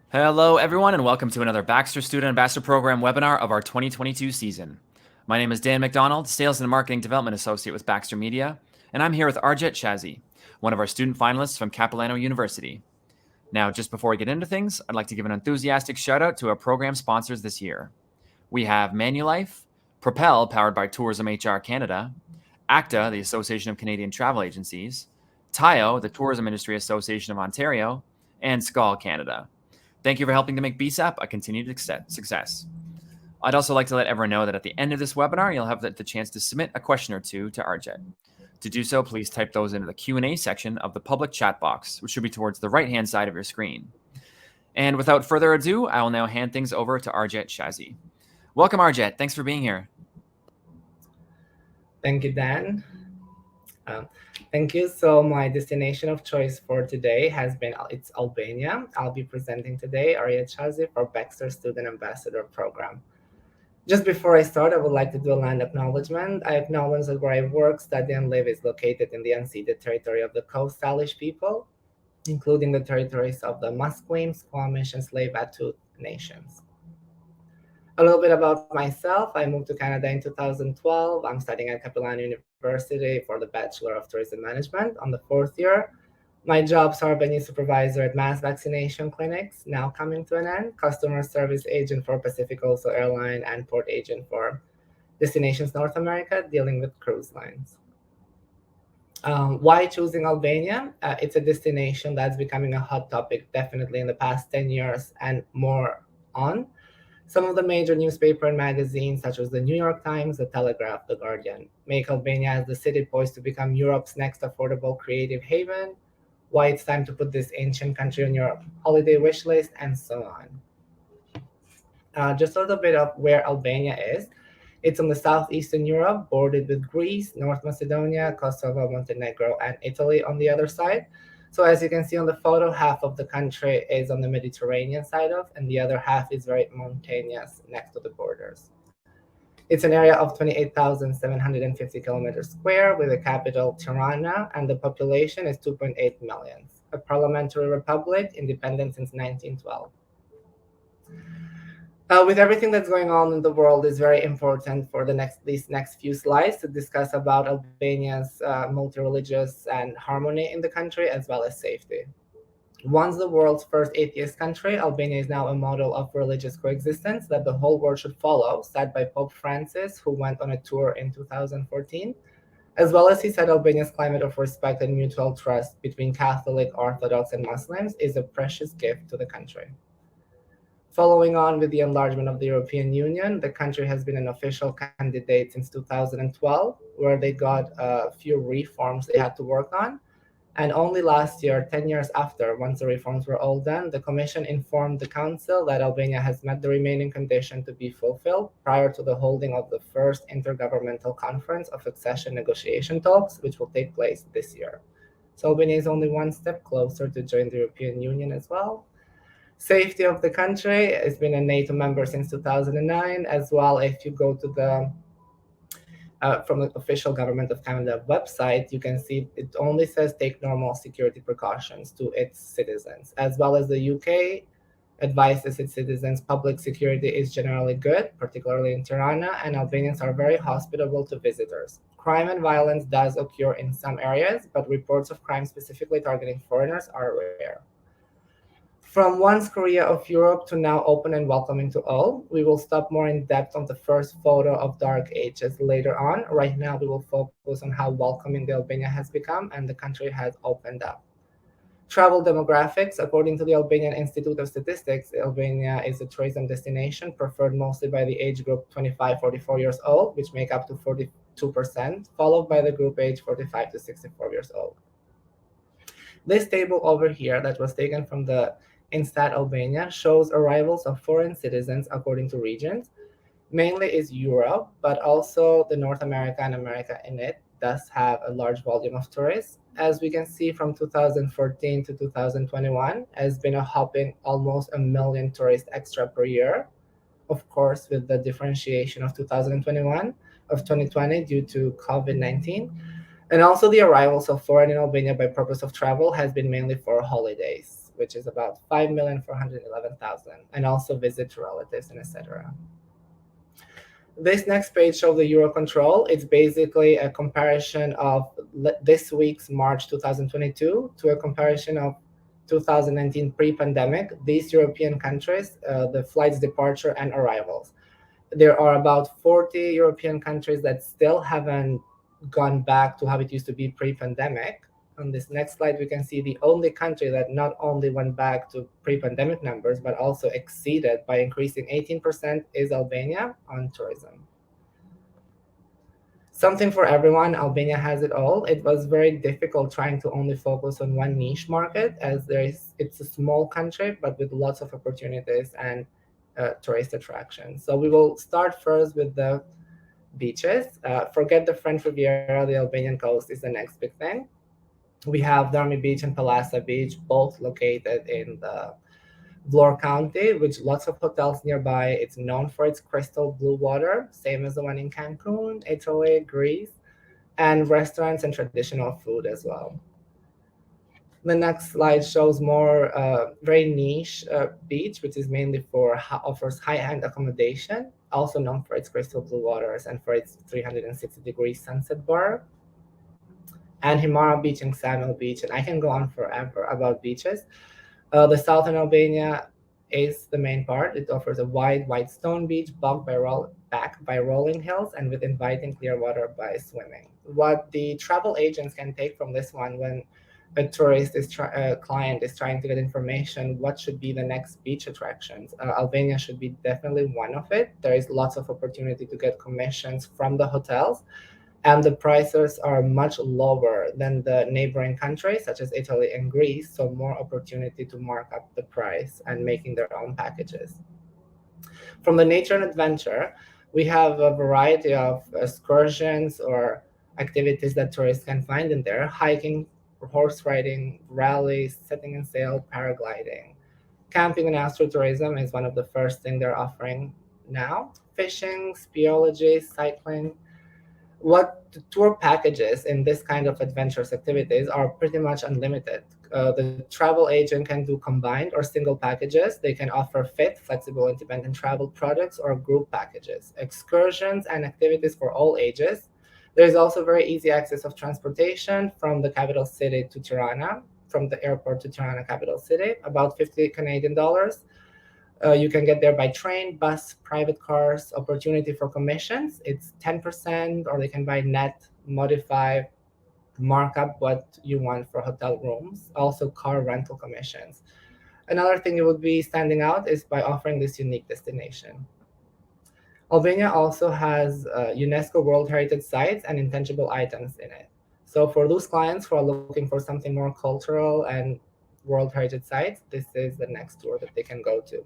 Hello, everyone, and welcome to another Baxter Student Ambassador Program webinar of our 2022 season. My name is Dan McDonald, Sales and Marketing Development Associate with Baxter Media, and I'm here with Arjet Shazi, one of our student finalists from Capilano University. Now, just before we get into things, I'd like to give an enthusiastic shout out to our program sponsors this year. We have Manulife, Propel, powered by Tourism HR Canada, ACTA, the Association of Canadian Travel Agencies, TIO, the Tourism Industry Association of Ontario, and SCAL Canada. Thank you for helping to make BSAP a continued success. I'd also like to let everyone know that at the end of this webinar, you'll have the chance to submit a question or two to Arjet. To do so, please type those into the Q&A section of the public chat box, which should be towards the right-hand side of your screen. And without further ado, I will now hand things over to Arjet Shazi. Welcome, Arjet. Thanks for being here. Thank you, Dan. Thank you. So my destination of choice for today it's Albania. I'll be presenting today Arjet Shazi for Baxter Student Ambassador Program. Just before I start, I would like to do a land acknowledgement. I acknowledge that where I work, study, and live is located in the unceded territory of the Coast Salish people, including the territories of the Musqueam, Squamish, and Tsleil-Waututh nations. A little bit about myself. I moved to Canada in 2012. I'm studying at Capilano University for the Bachelor of Tourism Management on the fourth year. My jobs are venue supervisor at mass vaccination clinics, now coming to an end, customer service agent for Pacific Coastal Airline, and port agent for Destinations North America, dealing with cruise lines. Why choosing Albania? It's a destination that's becoming a hot topic definitely in the past 10 years and more on. Some of the major newspaper and magazines, such as the New York Times, the Telegraph, the Guardian, make Albania as the city poised to become Europe's next affordable creative haven, why it's time to put this ancient country on your holiday wish list, and so on. Just a little bit of where Albania is. It's on the southeastern Europe, bordered with Greece, North Macedonia, Kosovo, Montenegro, and Italy on the other side. So as you can see on the photo, half of the country is on the Mediterranean side of, and the other half is very mountainous next to the borders. It's an area of 28,750 kilometers square with a capital, Tirana, and the population is 2.8 million. A parliamentary republic, independent since 1912. With everything that's going on in the world, is very important for these next few slides to discuss about Albania's multi-religious and harmony in the country, as well as safety. Once the world's first atheist country, Albania is now a model of religious coexistence that the whole world should follow, set by Pope Francis, who went on a tour in 2014. As well as he said, Albania's climate of respect and mutual trust between Catholic, Orthodox, and Muslims is a precious gift to the country. Following on with the enlargement of the European Union, the country has been an official candidate since 2012, where they got a few reforms they had to work on. And only last year, 10 years after, once the reforms were all done, the Commission informed the Council that Albania has met the remaining condition to be fulfilled prior to the holding of the first Intergovernmental Conference of Accession Negotiation Talks, which will take place this year. So Albania is only one step closer to join the European Union as well. Safety of the country, it's been a NATO member since 2009, as well. If you go to the from the official Government of Canada website, you can see it only says take normal security precautions to its citizens, as well as the UK advises its citizens public security is generally good, particularly in Tirana, and Albanians are very hospitable to visitors. Crime and violence does occur in some areas, but reports of crime specifically targeting foreigners are rare. From once Korea of Europe to now open and welcoming to all, we will stop more in depth on the first photo of dark ages later on. Right now, we will focus on how welcoming the Albania has become and the country has opened up. Travel demographics, according to the Albanian Institute of Statistics, Albania is a tourism destination preferred mostly by the age group 25-44 years old, which make up to 42%, followed by the group age 45 to 64 years old. This table over here that was taken from the Instat Albania shows arrivals of foreign citizens according to regions. Mainly is Europe, but also the North America and America in it does have a large volume of tourists. As we can see from 2014 to 2021, has been a hopping almost 1 million tourists extra per year. Of course, with the differentiation of 2020 due to COVID-19. And also the arrivals of foreign in Albania by purpose of travel has been mainly for holidays. which is about 5,411,000, and also visit relatives and etc. This next page shows the Eurocontrol. It's basically a comparison of this week's March 2022 to a comparison of 2019 pre-pandemic, these European countries, the flights departure and arrivals. There are about 40 European countries that still haven't gone back to how it used to be pre-pandemic. On this next slide, we can see the only country that not only went back to pre-pandemic numbers, but also exceeded by increasing 18% is Albania on tourism. Something for everyone, Albania has it all. It was very difficult trying to only focus on one niche market, as it's a small country, but with lots of opportunities and tourist attractions. So we will start first with the beaches. Forget the French Riviera, the Albanian coast is the next big thing. We have Darmi Beach and Palasa Beach, both located in the Vlorë County, with lots of hotels nearby. It's known for its crystal blue water, same as the one in Cancun, Italy, Greece, and restaurants and traditional food as well. The next slide shows more very niche beach, which is mainly offers high-end accommodation, also known for its crystal blue waters and for its 360-degree sunset bar. And Himara Beach and Samuel Beach, and I can go on forever about beaches. The southern Albania is the main part. It offers a wide, white stone beach backed by rolling hills and with inviting clear water by swimming. What the travel agents can take from this one when a client is trying to get information, what should be the next beach attractions? Albania should be definitely one of it. There is lots of opportunity to get commissions from the hotels, and the prices are much lower than the neighboring countries such as Italy and Greece, so more opportunity to mark up the price and making their own packages. From the nature and adventure, we have a variety of excursions or activities that tourists can find in there: hiking, horse riding, rallies, setting and sail, paragliding. Camping and astrotourism is one of the first things they're offering now. Fishing, speology, cycling. What the tour packages in this kind of adventurous activities are pretty much unlimited. The travel agent can do combined or single packages. They can offer fit, flexible, independent travel products or group packages, excursions and activities for all ages. There's also very easy access of transportation from the capital city to Tirana, from the airport to Tirana capital city, about 50 Canadian dollars. You can get there by train, bus, private cars, opportunity for commissions. It's 10%, or they can buy net, modify, mark up what you want for hotel rooms. Also car rental commissions. Another thing you would be standing out is by offering this unique destination. Albania also has UNESCO World Heritage Sites and intangible items in it. So for those clients who are looking for something more cultural and World Heritage Sites, this is the next tour that they can go to.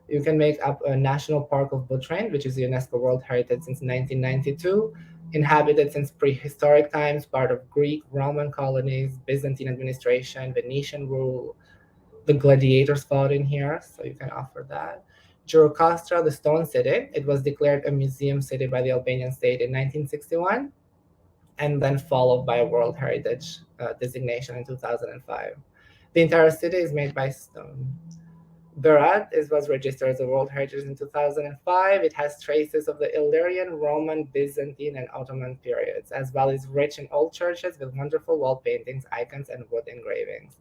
You can make up a National Park of Butrain, which is UNESCO World Heritage since 1992, inhabited since prehistoric times, part of Greek, Roman colonies, Byzantine administration, Venetian rule. The gladiators fought in here, so you can offer that. Gjirokastra, the Stone City, it was declared a museum city by the Albanian state in 1961, and then followed by a World Heritage designation in 2005. The entire city is made by stone. Berat was registered as a World Heritage in 2005. It has traces of the Illyrian, Roman, Byzantine, and Ottoman periods, as well as rich in old churches with wonderful wall paintings, icons, and wood engravings.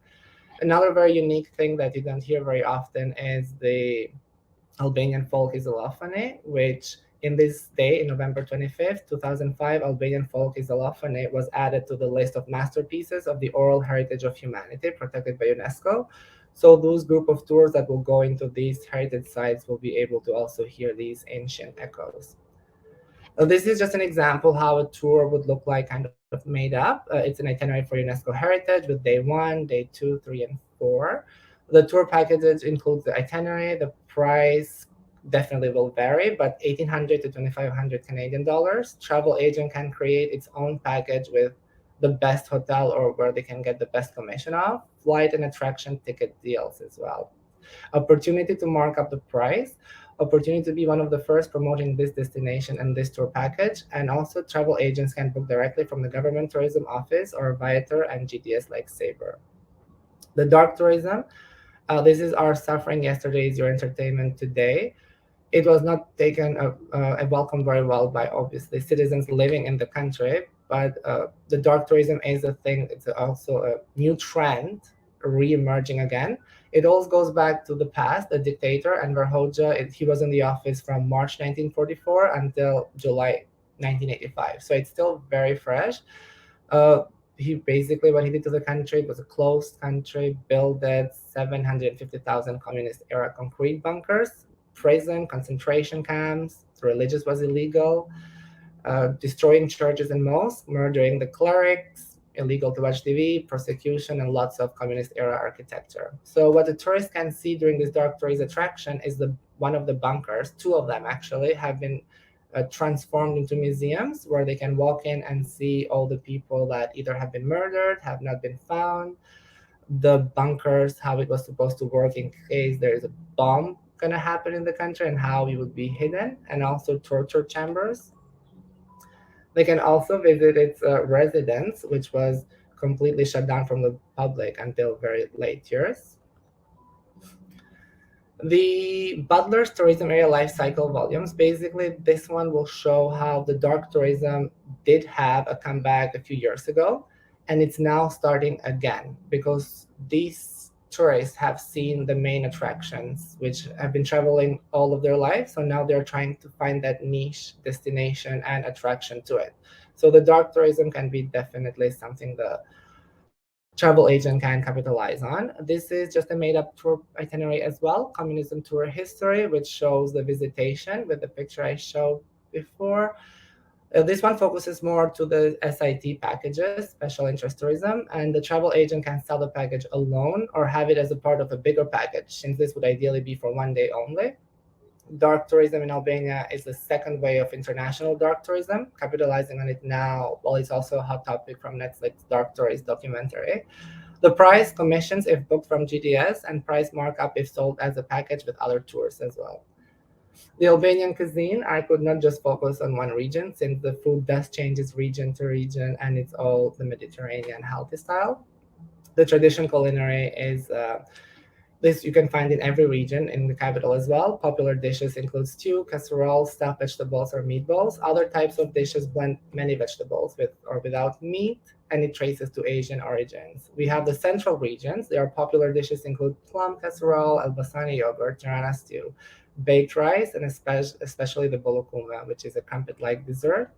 Another very unique thing that you don't hear very often is the Albanian folk xylophony, which in this day, in November 25th, 2005, Albanian folk xylophony was added to the list of masterpieces of the oral heritage of humanity protected by UNESCO. So those group of tours that will go into these heritage sites will be able to also hear these ancient echoes. This is just an example how a tour would look like, kind of made up. It's an itinerary for UNESCO Heritage with day 1, day 2, 3, and 4. The tour package includes the itinerary. The price definitely will vary, but 1,800 to 2,500 Canadian dollars. Travel agent can create its own package with the best hotel or where they can get the best commission off, flight and attraction ticket deals as well. Opportunity to mark up the price, opportunity to be one of the first promoting this destination and this tour package, and also travel agents can book directly from the government tourism office or Viator and GDS like Sabre. The dark tourism, This is our suffering yesterday is your entertainment today. It was not taken welcomed very well by obviously citizens living in the country, but the dark tourism is a thing. It's also a new trend re-emerging again. It all goes back to the past. The dictator Enver Hoxha, he was in the office from March 1944 until July 1985. So it's still very fresh. Uh, he basically what he did to the country, it was a closed country, built at 750,000 communist era concrete bunkers, prison, concentration camps. Religious was illegal, destroying churches and mosques, murdering the clerics, illegal to watch TV, persecution, and lots of communist era architecture. So what the tourists can see during this dark tourist attraction is the one of the bunkers. Two of them actually have been transformed into museums where they can walk in and see all the people that either have been murdered, have not been found, the bunkers, how it was supposed to work in case there is a bomb gonna happen in the country and how it would be hidden, and also torture chambers. They can also visit its residence, which was completely shut down from the public until very late years. The Butler's tourism area life cycle volumes, basically, this one will show how the dark tourism did have a comeback a few years ago, and it's now starting again because these tourists have seen the main attractions, which have been traveling all of their life. So now they're trying to find that niche destination and attraction to it. So the dark tourism can be definitely something the travel agent can capitalize on. This is just a made up tour itinerary as well, communism tour history, which shows the visitation with the picture I showed before. This one focuses more to the SIT packages, special interest tourism, and the travel agent can sell the package alone or have it as a part of a bigger package, since this would ideally be for one day only. Dark tourism in Albania is the second way of international dark tourism, capitalizing on it now, while it's also a hot topic from Netflix Dark Tourist documentary. The price commissions if booked from GDS and price markup if sold as a package with other tours as well. The Albanian cuisine, I could not just focus on one region since the food does changes region to region and it's all the Mediterranean healthy style. The traditional culinary is this you can find in every region in the capital as well. Popular dishes include stew, casserole, stuffed vegetables, or meatballs. Other types of dishes blend many vegetables with or without meat, and it traces to Asian origins. We have the central regions. Their popular dishes include plum casserole, Elbasani yogurt, tirana stew, baked rice, and especially the bolokuma, which is a crumpet-like dessert.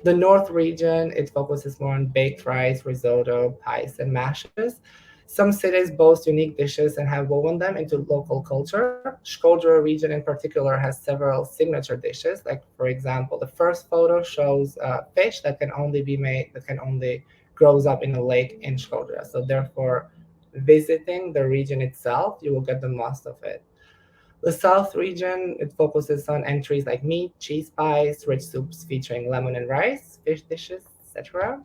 The North region, it focuses more on baked rice, risotto, pies, and mashes. Some cities boast unique dishes and have woven them into local culture. Shkodra region in particular has several signature dishes. Like, for example, the first photo shows fish that can only grows up in a lake in Shkodra. So therefore, visiting the region itself, you will get the most of it. The South region, it focuses on entries like meat, cheese pies, rich soups featuring lemon and rice, fish dishes, etc.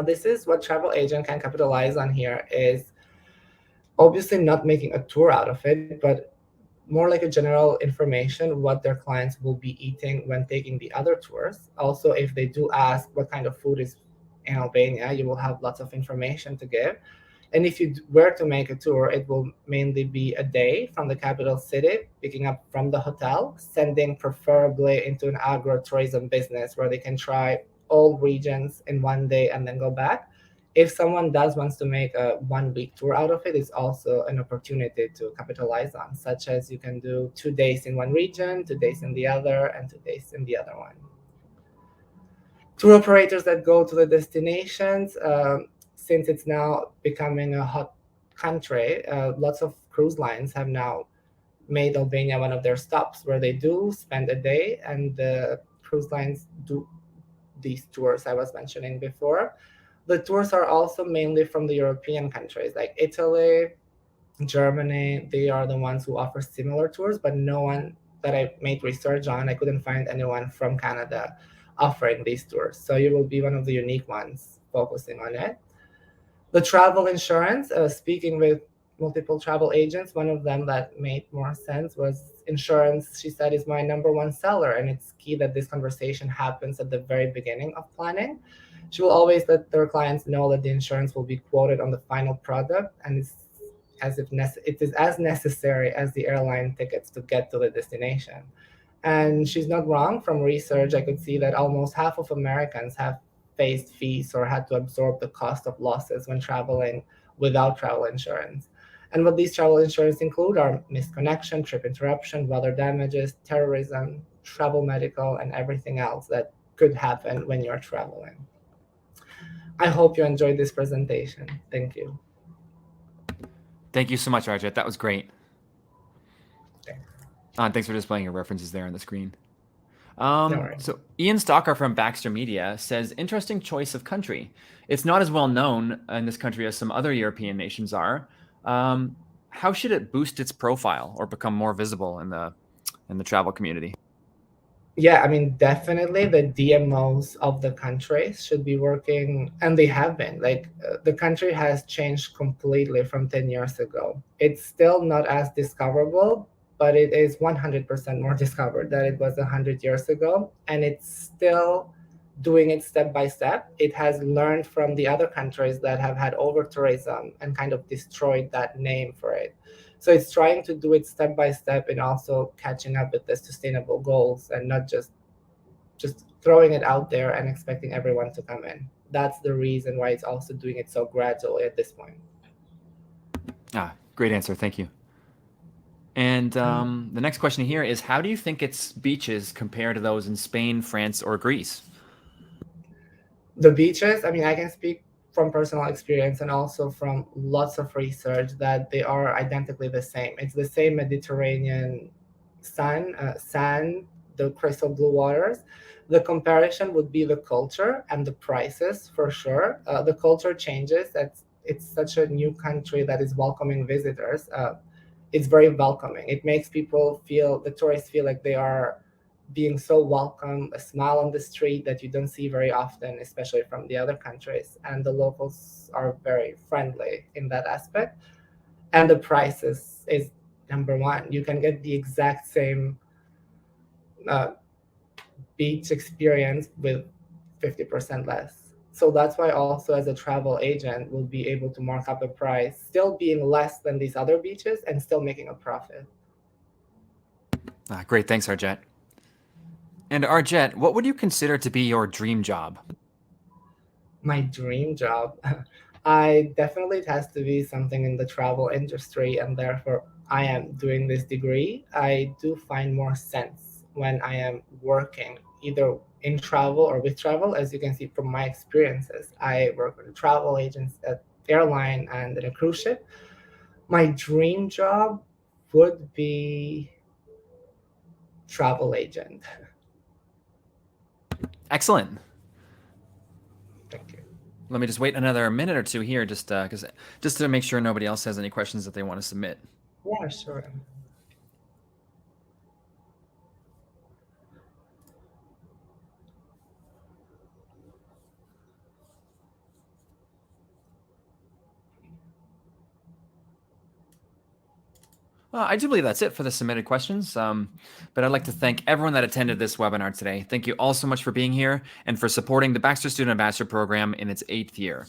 This is what travel agent can capitalize on here is obviously not making a tour out of it, but more like a general information what their clients will be eating when taking the other tours. Also, if they do ask what kind of food is in Albania, you will have lots of information to give. And if you were to make a tour, it will mainly be a day from the capital city, picking up from the hotel, sending preferably into an agro-tourism business where they can try all regions in one day and then go back. If someone does wants to make a 1 week tour out of it, it's also an opportunity to capitalize on, such as you can do 2 days in one region, 2 days in the other, and 2 days in the other one. Tour operators that go to the destinations, since it's now becoming a hot country, lots of cruise lines have now made Albania one of their stops where they do spend a day, and the cruise lines do these tours I was mentioning before. The tours are also mainly from the European countries like Italy, Germany. They are the ones who offer similar tours, but no one that I made research on, I couldn't find anyone from Canada offering these tours. So you will be one of the unique ones focusing on it. The travel insurance, speaking with multiple travel agents, one of them that made more sense was insurance. She said is my number one seller, and it's key that this conversation happens at the very beginning of planning. She will always let their clients know that the insurance will be quoted on the final product, and as if it is as necessary as the airline tickets to get to the destination. And she's not wrong. From research, I could see that almost half of Americans have faced fees or had to absorb the cost of losses when traveling without travel insurance. And what these travel insurance include are missed connection, trip interruption, weather damages, terrorism, travel medical, and everything else that could happen when you're traveling. I hope you enjoyed this presentation. Thank you. Thank you so much, Arjet. That was great. Thanks. Thanks for displaying your references there on the screen. No worries. So Ian Stalker from Baxter Media says, interesting choice of country. It's not as well known in this country as some other European nations are. How should it boost its profile or become more visible in the travel community? Yeah, I mean, definitely the DMOs of the countries should be working, and they have been. Like, the country has changed completely from 10 years ago. It's still not as discoverable, but it is 100% more discovered than it was 100 years ago. And it's still doing it step by step. It has learned from the other countries that have had over tourism and kind of destroyed that name for it. So it's trying to do it step by step and also catching up with the sustainable goals and not just throwing it out there and expecting everyone to come in. That's the reason why it's also doing it so gradually at this point. Great answer. Thank you. And the next question here is, how do you think its beaches compare to those in Spain, France, or Greece? The beaches, I mean, I can speak from personal experience and also from lots of research that they are identically the same. It's the same Mediterranean sand, the crystal blue waters. The comparison would be the culture and the prices for sure. The culture changes. It's such a new country that is welcoming visitors. It's very welcoming. It makes the tourists feel like they are being so welcome, a smile on the street that you don't see very often, especially from the other countries. And the locals are very friendly in that aspect. And the prices is number one. You can get the exact same beach experience with 50% less. So that's why also as a travel agent, we'll be able to mark up a price, still being less than these other beaches and still making a profit. Great. Thanks, Arjet. And Arjet, what would you consider to be your dream job? My dream job? It has to be something in the travel industry, and therefore I am doing this degree. I do find more sense when I am working either in travel or with travel. As you can see from my experiences, I work with travel agents at airline and in a cruise ship. My dream job would be travel agent. Excellent. Thank you. Let me just wait another minute or two here, just to make sure nobody else has any questions that they want to submit. Yeah, sure. I do believe that's it for the submitted questions. But I'd like to thank everyone that attended this webinar today. Thank you all so much for being here and for supporting the Baxter Student Ambassador Program in its 8th year.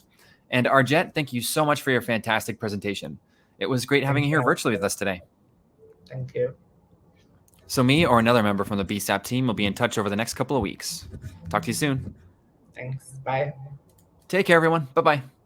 And Arjet, thank you so much for your fantastic presentation. It was great having you here virtually with us today. Thank you. So me or another member from the BSAP team will be in touch over the next couple of weeks. Talk to you soon. Thanks. Bye. Take care, everyone. Bye-bye.